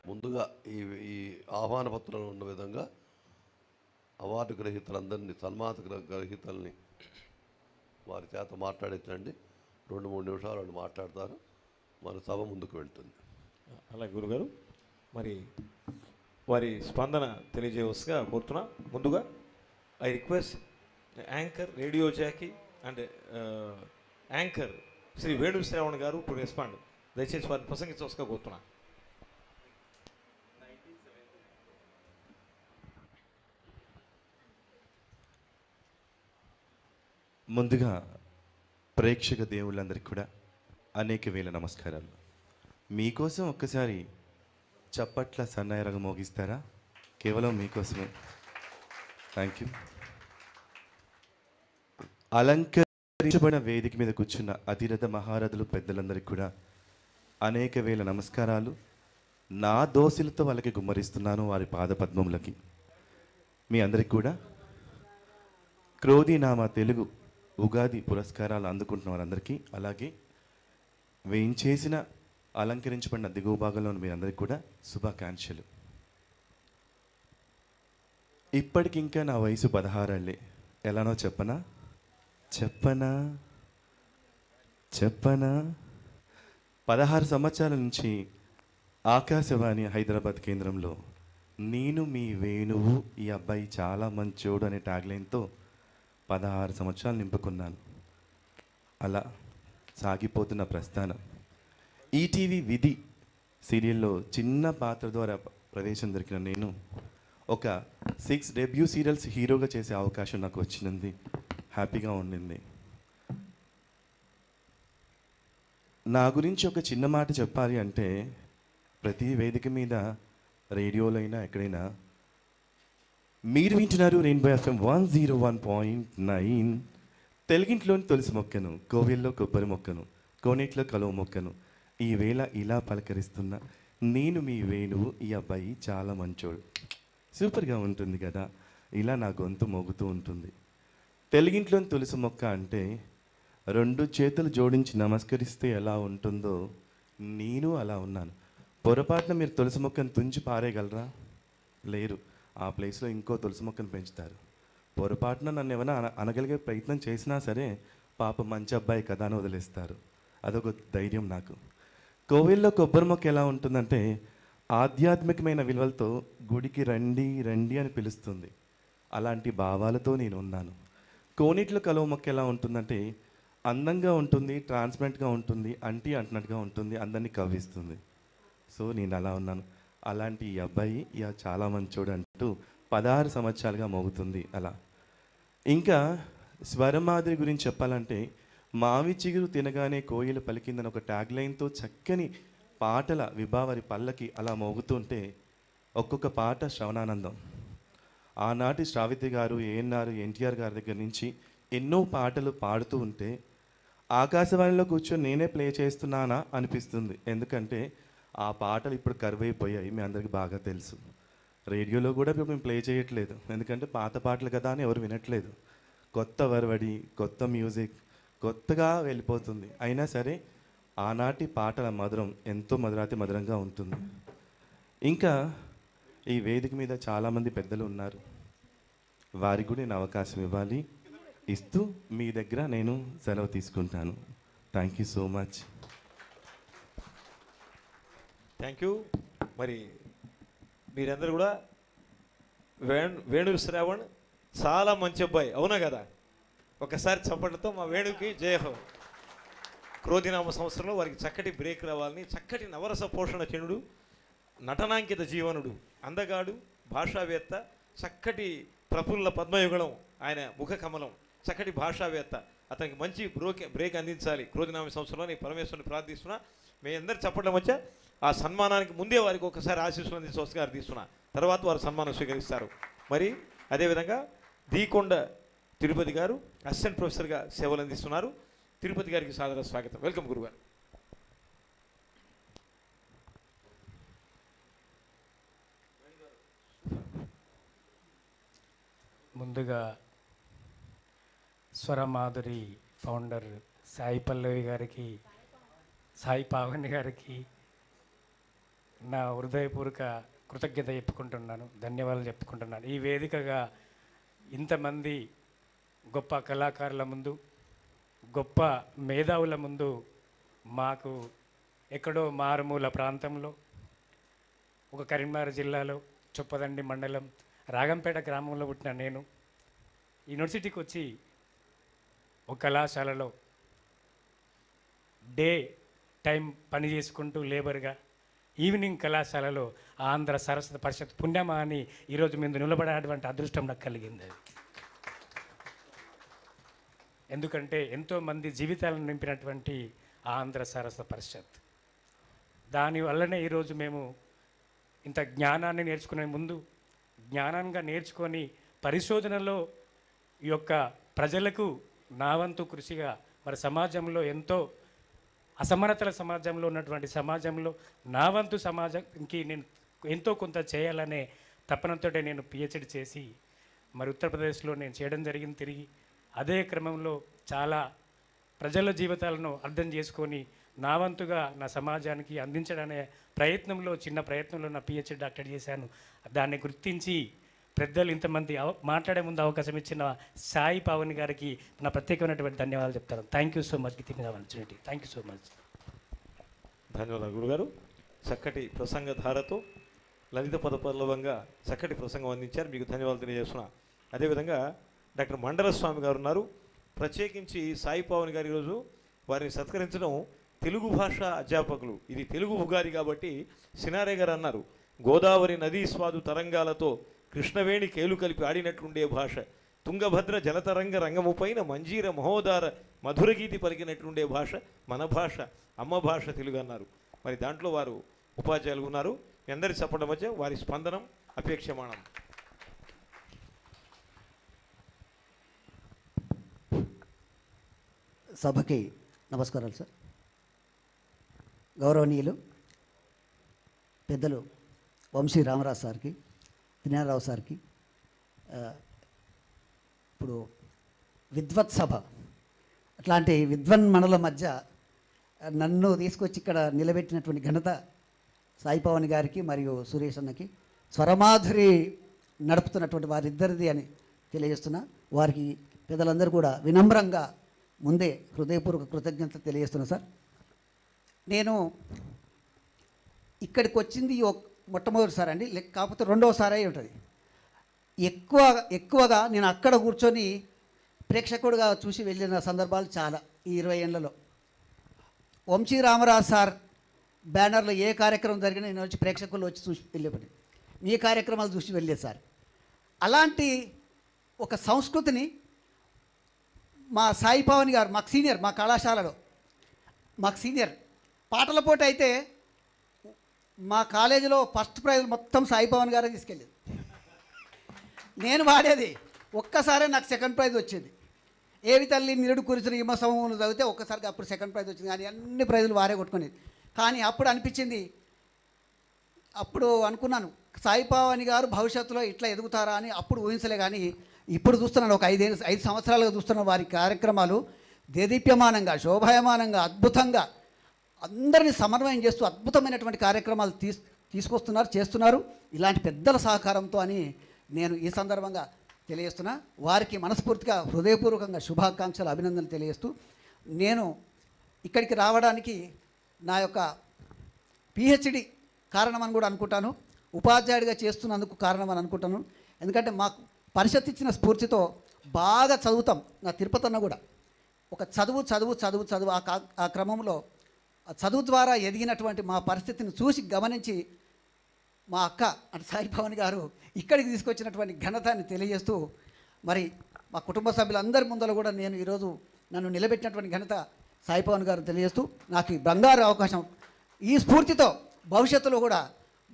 ముందుగా ఈ ఈ ఆహ్వాన పత్రంలో ఉన్న విధంగా అవార్డు గ్రహీతలందరినీ గ్రహీతల్ని వారి చేత మాట్లాడించండి. 2-3 నిమిషాలు వాళ్ళు మాట్లాడతారు. మన సభ ముందుకు వెళ్తుంది. అలా గురుగారు మరి వారి స్పందన తెలియజేయవలసిగా కోరుతున్నా. ముందుగా I request anchor radio jockey and anchor Shri Venu Shravan గారు టు రెస్పాండ్. దయచేసి వారిని ప్రసంగించవలసిగా కోరుతున్నా. ముందుగా ప్రేక్షక దేవుళ్ళందరికీ కూడా అనేక వేల నమస్కారాలు. మీకోసం ఒక్కసారి చప్పట్ల సన్నాయరగం మోగిస్తారా? కేవలం మీకోసమే. Thank you. అలంకరించబడిన వేదిక మీద కూర్చున్న అతిరథ మహారథులు పెద్దలందరికీ కూడా అనేక వేల నమస్కారాలు. నా దోసిలతో వాళ్ళకి గుమ్మరిస్తున్నాను వారి పాదపద్మములకి. మీ అందరికి కూడా క్రోధీనామా తెలుగు ఉగాది పురస్కారాలు అందుకుంటున్న వారందరికీ, అలాగే వేయించేసిన అలంకరించబడిన దిగువ భాగంలోని మీ అందరికీ కూడా శుభాకాంక్షలు. ఇప్పటికింకా నా వయసు 16 ఏళ్ళే. ఎలానో చెప్పనా చెప్పనా చెప్పనా 16 సంవత్సరాల నుంచి ఆకాశవాణి హైదరాబాద్ కేంద్రంలో నేను మీ వేణువు ఈ అబ్బాయి చాలా మంచోడు అనే ట్యాగ్లైన్తో 16 సంవత్సరాలు నింపుకున్నాను. అలా సాగిపోతున్న ప్రస్థానం. ఈటీవీ విధి సీరియల్లో చిన్న పాత్ర ద్వారా ప్రవేశం దొరికిన నేను ఒక 6 డెబ్యూ సీరియల్స్ హీరోగా చేసే అవకాశం నాకు వచ్చింది. హ్యాపీగా ఉండింది. నా గురించి ఒక చిన్న మాట చెప్పాలి అంటే, ప్రతి వేదిక మీద రేడియోలో అయినా ఎక్కడైనా మీరు వింటున్నారు రెయిన్బో FM 101.9. తెలుగింట్లోని తులసి మొక్కను, కోవిల్లో కొబ్బరి మొక్కను, కోనేట్లో కలువ మొక్కను ఈవేళ ఇలా పలకరిస్తున్న నేను మీ వేణువు ఈ అబ్బాయి చాలా మంచోడు. సూపర్గా ఉంటుంది కదా. ఇలా నా గొంతు మోగుతూ ఉంటుంది. తెలుగింట్లోని తులసి మొక్క అంటే 2 చేతులు జోడించి నమస్కరిస్తే ఎలా ఉంటుందో నేను అలా ఉన్నాను. పొరపాటున మీరు తులసి మొక్కను తుంచి పారేయగలరా? లేరు. ఆ ప్లేస్లో ఇంకో తులసి మొక్కను పెంచుతారు. పొరపాటున నన్ను ఏమైనా అనగలిగే ప్రయత్నం చేసినా సరే పాప మంచి అబ్బాయి కదా అని వదిలేస్తారు. అదొక ధైర్యం నాకు. కోవిల్లో కొబ్బరి మొక్క ఎలా ఉంటుందంటే ఆధ్యాత్మికమైన విలువలతో గుడికి రండి రండి అని పిలుస్తుంది. అలాంటి భావాలతో నేను ఉన్నాను. కోనేట్లో కలువ మొక్క ఎలా ఉంటుందంటే అందంగా ఉంటుంది, ట్రాన్స్పరెంట్గా ఉంటుంది, అంటున్నట్టుగా ఉంటుంది, అందరినీ కవ్విస్తుంది. సో నేను అలా ఉన్నాను. అలాంటి ఈ అబ్బాయి చాలా మంచోడు అంటూ 16 సంవత్సరాలుగా మోగుతుంది అలా. ఇంకా స్వరమాధురి గురించి చెప్పాలంటే మావి చిగురు తినగానే కోయిలు పలికిందని ఒక ట్యాగ్లైన్తో చక్కని పాటల విభావరి పల్లకి అలా మోగుతుంటే ఒక్కొక్క పాట శ్రవణానందం. ఆనాటి శ్రావిత్రి గారు, ఏఎన్ఆర్, ఎన్టీఆర్ గారి దగ్గర నుంచి ఎన్నో పాటలు పాడుతూ ఉంటే ఆకాశవాణిలో కూర్చొని నేనే ప్లే చేస్తున్నానా అనిపిస్తుంది. ఎందుకంటే ఆ పాటలు ఇప్పుడు కరువైపోయాయి. మీ అందరికీ బాగా తెలుసు. రేడియోలో కూడా ఇప్పుడు మేము ప్లే చేయట్లేదు. ఎందుకంటే పాత పాటలు కదా అని ఎవరు వినట్లేదు. కొత్త వరవడి, కొత్త మ్యూజిక్, కొత్తగా వెళ్ళిపోతుంది. అయినా సరే ఆనాటి పాటల మధురం ఎంతో మధురంగా ఉంటుంది. ఇంకా ఈ వేదిక మీద చాలామంది పెద్దలు ఉన్నారు. వారికి కూడా నేను అవకాశం ఇవ్వాలి. ఇస్తూ మీ దగ్గర నేను సెలవు తీసుకుంటాను. Thank you so much. Thank you. మరి మీరందరూ కూడా వేణు శ్రావణ్ చాలా మంచి అబ్బాయి, అవునా కదా? ఒకసారి చప్పట్లతో మా వేణుకి జయహో. క్రోధినామ సంవత్సరంలో వారికి చక్కటి బ్రేక్ రావాలని, చక్కటి నవరస పోషణ చెనుడు, నటనాంకిత జీవనుడు, అందగాడు, భాషావేత్త, చక్కటి ప్రఫుల్ల పద్మయుగళం ఆయన ముఖ కమలం, చక్కటి భాషావేత్త. అతనికి మంచి బ్రేక్ అందించాలి క్రోధినామ సంవత్సరంలో నేను పరమేశ్వరుని ప్రార్థిస్తున్నా. మీ అందరి చప్పట్ల మధ్య ఆ సన్మానానికి ముందే వారికి ఒకసారి ఆశీస్సులు అందించి తీస్తున్నా. తర్వాత వారు సన్మానం స్వీకరిస్తారు. మరి అదేవిధంగా దీకొండ తిరుపతి గారు అసిస్టెంట్ ప్రొఫెసర్గా సేవలు అందిస్తున్నారు. తిరుపతి గారికి సాదర స్వాగతం. వెల్కమ్ గురుగారు. ముందుగా స్వరమాధురి ఫౌండర్ సాయి పల్లవి గారికి, సాయి పావని గారికి, నా హృదయపూర్వక కృతజ్ఞత చెప్పుకుంటున్నాను, ధన్యవాదాలు చెప్పుకుంటున్నాను. ఈ వేదికగా ఇంతమంది గొప్ప కళాకారుల ముందు, గొప్ప మేధావుల ముందు మాకు ఎక్కడో మారుమూల ప్రాంతంలో ఒక కరీంనగర్ జిల్లాలో చొప్పదండి మండలం రాగంపేట గ్రామంలో పుట్టిన నేను యూనివర్సిటీకి వచ్చి ఒక కళాశాలలో డే టైం పని చేసుకుంటూ లేబర్గా, ఈవినింగ్ కళాశాలలో ఆంధ్ర సరస్వతి పరిషత్ పుణ్యమా అని ఈరోజు మీద నిలబడేటువంటి అదృష్టం నాకు కలిగింది. అది ఎందుకంటే ఎంతోమంది జీవితాలను నింపినటువంటి ఆంధ్ర సరస్వతి పరిషత్, దానివల్లనే ఈరోజు మేము ఇంత జ్ఞానాన్ని నేర్చుకునే ముందు జ్ఞానంగా నేర్చుకొని పరిశోధనలో ఈ యొక్క ప్రజలకు నా వంతు కృషిగా మరి సమాజంలో ఎంతో అసమానతల సమాజంలో ఉన్నటువంటి సమాజంలో నా వంతు సమాజంకి నేను ఎంతో కొంత చేయాలనే తపనతో నేను పిహెచ్డి చేసి మరి ఉత్తరప్రదేశ్లో నేను చేయడం జరిగింది. తిరిగి అదే క్రమంలో చాలా ప్రజల జీవితాలను అర్థం చేసుకొని నా వంతుగా నా సమాజానికి అందించడనే ప్రయత్నంలో చిన్న ప్రయత్నంలో నా పిహెచ్డి డాక్టరేట్ చేశాను. దాన్ని గుర్తించి పెద్దలు ఇంతమంది మాట్లాడే ముందు అవకాశం ఇచ్చిన సాయి పావని గారికి నా ప్రత్యేకమైనటువంటి ధన్యవాదాలు చెప్తాను. Thank you so much giving the opportunity. Thank you so much. ధన్యవాదాలు గురుగారు. చక్కటి ప్రసంగధారతో లలిత పదపల్లవంగా చక్కటి ప్రసంగం అందించారు. మీకు ధన్యవాదాలు తెలియజేస్తున్నా. అదేవిధంగా డాక్టర్ మండల స్వామి గారు ఉన్నారు. ప్రత్యేకించి సాయి పావని గారు ఈరోజు వారిని సత్కరించడం తెలుగు భాష అధ్యాపకులు, ఇది తెలుగు ఉగాది కాబట్టి సినారే గారు అన్నారు, గోదావరి నదీ స్వాదు తరంగాలతో కృష్ణవేణి కేలు కలిపి ఆడినట్లుండే భాష, తుంగభద్ర జలతరంగ రంగము పైన మంజీర మహోదార మధురగీతి పలికినట్లుండే భాష మన భాష, అమ్మ భాష తెలుగు అన్నారు. మరి దాంట్లో వారు ఉపాధ్యాయులు ఉన్నారు. మీ అందరి చెప్పడం మధ్య వారి స్పందనం అపేక్షమాణం. సభకి నమస్కారాలు సార్. గౌరవనీయులు పెద్దలు వంశీ రామరాజు సార్కి, దినారావు సార్కి, ఇప్పుడు విద్వత్ సభ అట్లాంటి విద్వన్ మండల మధ్య నన్ను తీసుకొచ్చి ఇక్కడ నిలబెట్టినటువంటి ఘనత సాయి పవన్ గారికి మరియు సురేష్ అన్నకి, స్వరమాధురి నడుపుతున్నటువంటి వారిద్దరిది అని తెలియజేస్తున్నా. వారికి పెద్దలందరూ కూడా వినమ్రంగా ముందే హృదయపూర్వక కృతజ్ఞత తెలియజేస్తున్నా సార్. నేను ఇక్కడికి వచ్చింది మొట్టమొదటిసారి అండి, కాకపోతే రెండవసారి అయి ఉంటుంది. ఎక్కువగా నేను అక్కడ కూర్చొని ప్రేక్షకుడిగా చూసి వెళ్ళిన సందర్భాలు చాలా. ఈ 20 ఏళ్లలో వంశీ రామరాజు సార్ బ్యానర్లో ఏ కార్యక్రమం జరిగినా నేను వచ్చి ప్రేక్షకులు వచ్చి చూసి వెళ్ళేపడి, మీ కార్యక్రమాలు చూసి వెళ్ళేది సార్. అలాంటి ఒక సంస్కృతిని మా సాయి పవన్ గారు మాకు సీనియర్, మా కళాశాలలో మాకు సీనియర్, పాటల పోటీ అయితే మా కాలేజీలో ఫస్ట్ ప్రైజ్ మొత్తం సాయి పవన్ గారే తీసుకెళ్ళేది. నేను వాడేది ఒక్కసారే నాకు సెకండ్ ప్రైజ్ వచ్చింది. ఏవి తల్లి నిరుడు కూర్చుని హిమ సమూహంలో చదివితే ఒక్కసారిగా అప్పుడు సెకండ్ ప్రైజ్ వచ్చింది. కానీ అన్ని ప్రైజులు వారే కొట్టుకునేది. కానీ అప్పుడు అనిపించింది, అప్పుడు అనుకున్నాను సాయి పవన్ గారు భవిష్యత్తులో ఇట్లా ఎదుగుతారా అని అప్పుడు ఊహించలే. కానీ ఇప్పుడు చూస్తున్నాను, ఒక 5 సంవత్సరాలుగా చూస్తున్న వారి కార్యక్రమాలు దేదీప్యమానంగా, శోభాయమానంగా, అద్భుతంగా అందరినీ సమన్వయం చేస్తూ అద్భుతమైనటువంటి కార్యక్రమాలు తీసుకొస్తున్నారు, చేస్తున్నారు. ఇలాంటి పెద్దల సహకారంతో అని నేను ఈ సందర్భంగా తెలియజేస్తున్నా. వారికి మనస్ఫూర్తిగా హృదయపూర్వకంగా శుభాకాంక్షలు, అభినందనలు తెలియజేస్తూ, నేను ఇక్కడికి రావడానికి నా యొక్క పిహెచ్డి కారణమని కూడా అనుకుంటాను, ఉపాధ్యాయుడిగా చేస్తున్నందుకు కారణమని అనుకుంటాను. ఎందుకంటే మాకు పరిషత్ ఇచ్చిన స్ఫూర్తితో బాగా చదువుతాం. నా తిరుపతి అన్న కూడా ఒక చదువు ఆ క్రమంలో ఆ చదువు ద్వారా ఎదిగినటువంటి మా పరిస్థితిని చూసి గమనించి మా అక్క అంటే సాయి పవన్ గారు ఇక్కడికి తీసుకొచ్చినటువంటి ఘనతని తెలియజేస్తూ, మరి మా కుటుంబ సభ్యులందరి ముందర కూడా నేను ఈరోజు నన్ను నిలబెట్టినటువంటి ఘనత సాయి పవన్ గారు తెలియజేస్తూ, నాకు ఈ బంగారు అవకాశం, ఈ స్ఫూర్తితో భవిష్యత్తులో కూడా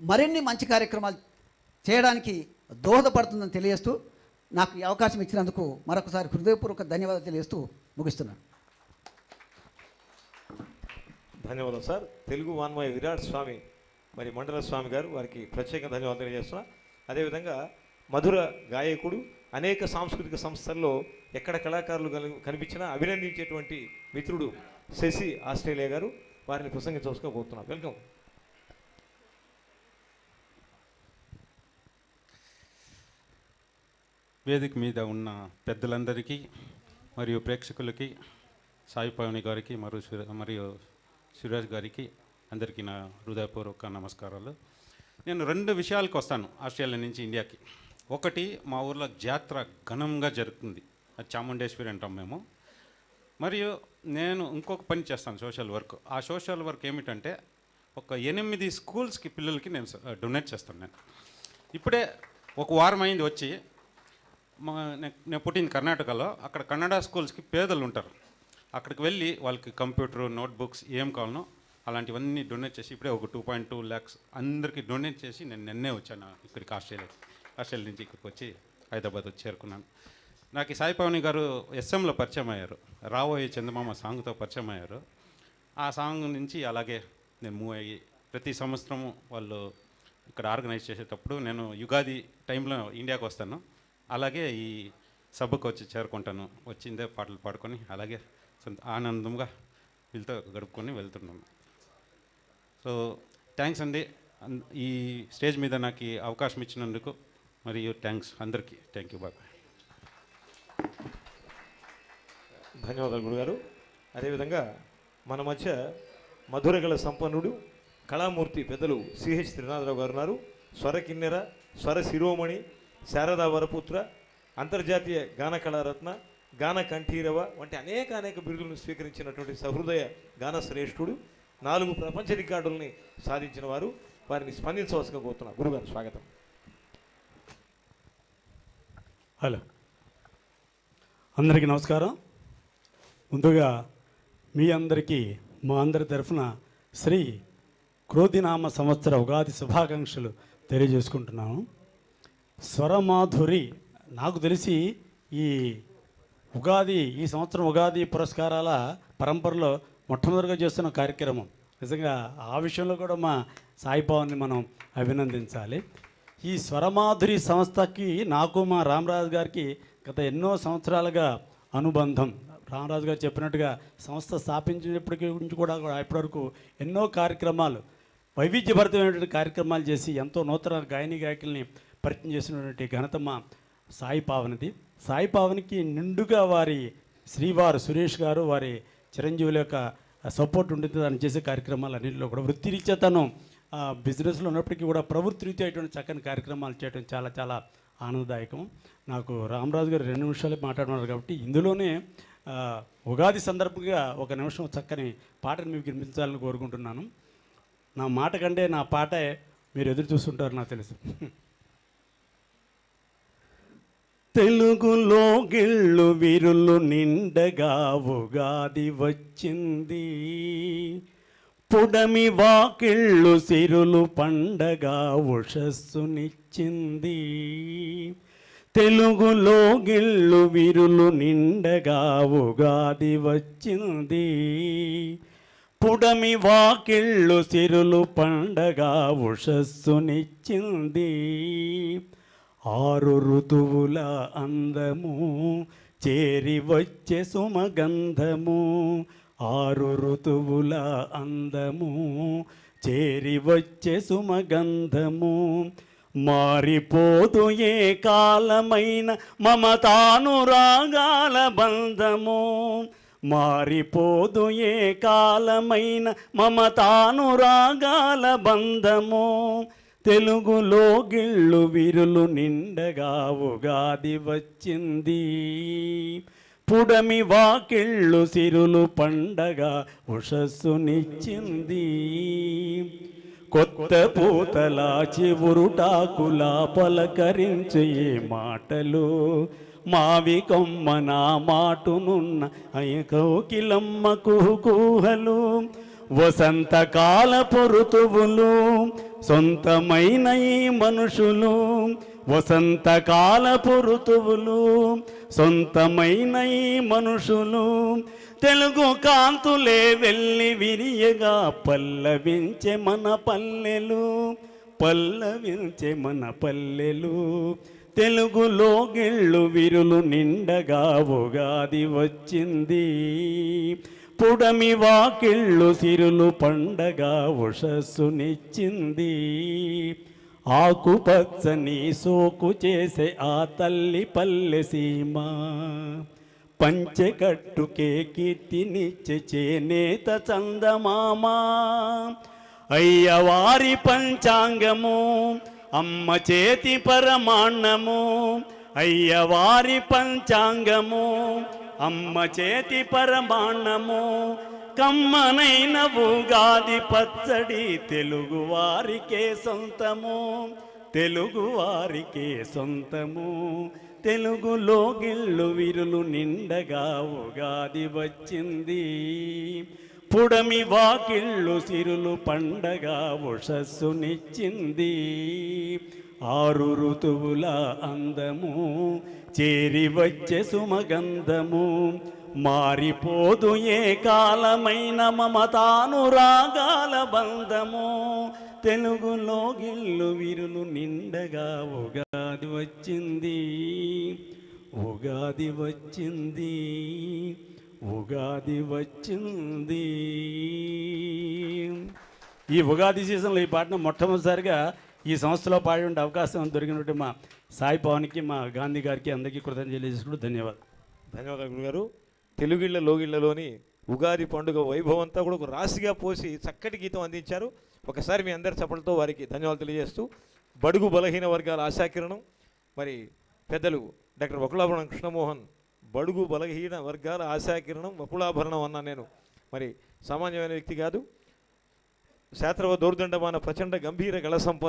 మరిన్ని మంచి కార్యక్రమాలు చేయడానికి దోహదపడుతుందని తెలియజేస్తూ, నాకు ఈ అవకాశం ఇచ్చినందుకు మరొకసారి హృదయపూర్వక ధన్యవాదాలు తెలియజేస్తూ ముగిస్తున్నాను. ధన్యవాదాలు సార్. తెలుగు వాన్మయ విరాట్ స్వామి మరి మండల స్వామి గారు, వారికి ప్రత్యేక ధన్యవాదాలు తెలియజేస్తున్నా. అదేవిధంగా మధుర గాయకుడు, అనేక సాంస్కృతిక సంస్థల్లో ఎక్కడ కళాకారులు కనిపించినా అభినందించేటువంటి మిత్రుడు శశి ఆస్ట్రేలియా గారు, వారిని ప్రసంగించవలసిగా కోరుతున్నాం. వెల్కమ్. వేదిక మీద ఉన్న పెద్దలందరికీ మరియు ప్రేక్షకులకి, సాయి పవని గారికి మరియు సురేష్ గారికి అందరికీ నా హృదయపూర్వక నమస్కారాలు. నేను 2 విషయాలకు వస్తాను ఆస్ట్రేలియా నుంచి ఇండియాకి. ఒకటి, మా ఊర్లో జాతర ఘనంగా జరుగుతుంది, అది చాముండేశ్వరి అంటాం మేము. మరియు నేను ఇంకొక పని చేస్తాను, సోషల్ వర్క్. ఆ సోషల్ వర్క్ ఏమిటంటే ఒక 8 స్కూల్స్కి పిల్లలకి నేను డొనేట్ చేస్తాను. నేను ఇప్పుడే ఒక వారం అయింది వచ్చి. నేను పుట్టిన కర్ణాటకలో, అక్కడ కన్నడ స్కూల్స్కి పేదలు ఉంటారు, అక్కడికి వెళ్ళి వాళ్ళకి కంప్యూటర్, నోట్బుక్స్ ఏం కావాలనో అలాంటివన్నీ డొనేట్ చేసి ఇప్పుడే ఒక 2.2 lakhs అందరికీ డొనేట్ చేసి నేను నిన్నే వచ్చాను ఇక్కడికి, ఆస్ట్రేలియా నుంచి ఇక్కడికి వచ్చి హైదరాబాద్ వచ్చి చేరుకున్నాను. నాకు ఈ సాయి పవని గారు ఎస్ఎంలో పరిచయం అయ్యారు, రాబోయే చందమామ సాంగ్తో పరిచయం అయ్యారు. ఆ సాంగ్ నుంచి అలాగే నేను మూవ్ అయ్యి ప్రతి సంవత్సరము వాళ్ళు ఇక్కడ ఆర్గనైజ్ చేసేటప్పుడు నేను యుగాది టైంలో ఇండియాకి వస్తాను, అలాగే ఈ సభకు వచ్చి చేరుకుంటాను. వచ్చిందే పాటలు పాడుకొని అలాగే ఆనందంగా వీళ్ళతో గడుపుకొని వెళ్తున్నాను. సో థ్యాంక్స్ అండి, ఈ స్టేజ్ మీద నాకు ఈ అవకాశం ఇచ్చినందుకు మరియు థ్యాంక్స్ అందరికీ. Thank you, bye. ధన్యవాదాలు గురుగారు. అదేవిధంగా మన మధ్య మధురగల సంపన్నుడు, కళామూర్తి పెద్దలు సిహెచ్ త్రినాథరావు గారు ఉన్నారు. స్వర కిన్నెర, స్వర శిరోమణి, శారదా వరపుత్ర, అంతర్జాతీయ గాన కళారత్న, గాన కంఠీరవ వంటి అనేక బిరుదులను స్వీకరించినటువంటి సహృదయ గాన శ్రేష్ఠుడు, 4 ప్రపంచ రికార్డుల్ని సాధించిన వారు. వారిని స్పందించవలసిగా కోరుతున్నారు. గురుగారు స్వాగతం. హలో, అందరికీ నమస్కారం. ముందుగా మీ అందరికీ మా అందరి తరఫున శ్రీ క్రోధినామ సంవత్సర ఉగాది శుభాకాంక్షలు తెలియజేసుకుంటున్నాను. స్వరమాధురి, నాకు తెలిసి ఈ సంవత్సరం ఉగాది పురస్కారాల పరంపరలో మొట్టమొదటిగా చేస్తున్న కార్యక్రమం. నిజంగా ఆ విషయంలో కూడా మా సాయి పవన్ని మనం అభినందించాలి. ఈ స్వరమాధురి సంస్థకి నాకు మా రామరాజు గారికి గత ఎన్నో సంవత్సరాలుగా అనుబంధం. రామరాజు గారు చెప్పినట్టుగా సంస్థ స్థాపించినప్పటికీ నుంచి కూడా ఇప్పటివరకు ఎన్నో కార్యక్రమాలు, వైవిధ్యభరితమైనటువంటి కార్యక్రమాలు చేసి ఎంతో నూతన గాయకుల్ని పరిచయం చేసినటువంటి ఘనత మా సాయి పావనిది. సాయి పావనికి నిండుగా వారి శ్రీవారు సురేష్ గారు, వారి చిరంజీవుల యొక్క సపోర్ట్ ఉంటుంది దాన్ని చేసే కార్యక్రమాలు అన్నింటిలో కూడా. వృత్తిరీత్యా తను బిజినెస్లో ఉన్నప్పటికీ కూడా ప్రవృత్తిరీత్యా ఇటువంటి చక్కని కార్యక్రమాలు చేయడం చాలా చాలా ఆనందదాయకం. నాకు రామరాజు గారు 2 నిమిషాలు మాట్లాడుతున్నారు కాబట్టి ఇందులోనే ఉగాది సందర్భంగా 1 నిమిషం చక్కని పాటను మీకు వినిపించాలని కోరుకుంటున్నాను. నా మాట కంటే నా పాటే మీరు ఎదురు చూస్తుంటారు నాకు తెలుసు. తెలుగులో గిళ్ళు విరులు నిండగా ఉగాది వచ్చింది, పుడమి వాకిళ్ళు సిరులు పండగా ఉషస్సునిచ్చింది. తెలుగులో గిళ్ళు విరులు నిండగా ఉగాది వచ్చింది, పుడమి వాకిళ్ళు సిరులు పండగా ఉషస్సునిచ్చింది. 6 ఋతువుల అందము చేరి వచ్చే సుమగంధము, 6 ఋతువుల అందము చేరి వచ్చే సుమగంధము. మారిపోదు ఏ కాలమైన మమతానురాగాల బంధము, మారిపోదు ఏ కాలమైన మమతానురాగాల బంధము. తెలుగులో గిళ్ళు విరులు నిండగా ఉగాది వచ్చింది, పుడమి వాకిళ్ళు సిరులు పండగా ఉషస్సునిచ్చింది. కొత్త పూతల చివురుటాకులా పలకరించే మాటలు, మావి కొమ్మ నా మాటునున్న అయకౌకిలమ్మ కుహుకుహలు. వసంతకాలపు ఋతువులు సొంతమైన ఈ మనుషులు, వసంతకాలపు ఋతువులు సొంతమైన ఈ మనుషులు. తెలుగు కాంతులే వెళ్ళి విరియగా పల్లవించే మన పల్లెలు, పల్లవించే మన పల్లెలు. తెలుగులో గిళ్ళు విరులు నిండగా ఉగాది వచ్చింది, పుడమి వాకిళ్ళు సిరులు పండగా ఉషస్సునిచ్చింది. ఆకుపచ్చని సోకు చేసే ఆ తల్లి పల్లె సీమ పంచెకట్టుకే కీర్తినిచ్చే చేనేత చందమామ అయ్యవారి పంచాంగము అమ్మ చేతి పరమాన్నము అయ్యవారి పంచాంగము అమ్మ చేతి పరమాన్నము కమ్మనైన ఉగాది పచ్చడి తెలుగువారికే సొంతము తెలుగువారికే సొంతము తెలుగులో గిళ్ళు విరులు నిండగా ఉగాది వచ్చింది పుడమి వాకిళ్ళు సిరులు పండగ ఉషస్సునిచ్చింది 6 ఋతువుల అందము చేరి వచ్చే సుమగంధము మారిపోదు ఏ కాలమైన మమతానురాగాల బంధము తెలుగులో గిళ్ళు విరులు నిండగా ఉగాది వచ్చింది ఉగాది వచ్చింది ఉగాది వచ్చింది. ఈ ఉగాది సీజన్లో ఈ పాటను మొట్టమొదటిసారిగా ఈ సంస్థలో పాడే అవకాశం దొరికినట్టు మా సాయి పవన్కి మా గాంధీ గారికి అందరికీ కృతజ్ఞతలు చేసుకుంటూ ధన్యవాదాలు. ధన్యవాదాలు గురుగారు. తెలుగిళ్ళ లోగిళ్ళలోని ఉగాది పండుగ వైభవం అంతా కూడా ఒక రాశిగా పోసి చక్కటి గీతం అందించారు. ఒకసారి మీ అందరి చప్పలతో వారికి ధన్యవాదాలు తెలియజేస్తూ బడుగు బలహీన వర్గాల ఆశాకిరణం మరి పెద్దలు డాక్టర్ వకులాభరణం కృష్ణమోహన్ బడుగు బలహీన వర్గాల ఆశాకిరణం వకులాభరణం అన్నా నేను మరి సామాన్యమైన వ్యక్తి కాదు. శాస్త్రవ దౌర్దండమాన ప్రచండ గంభీర గళ సంపన్న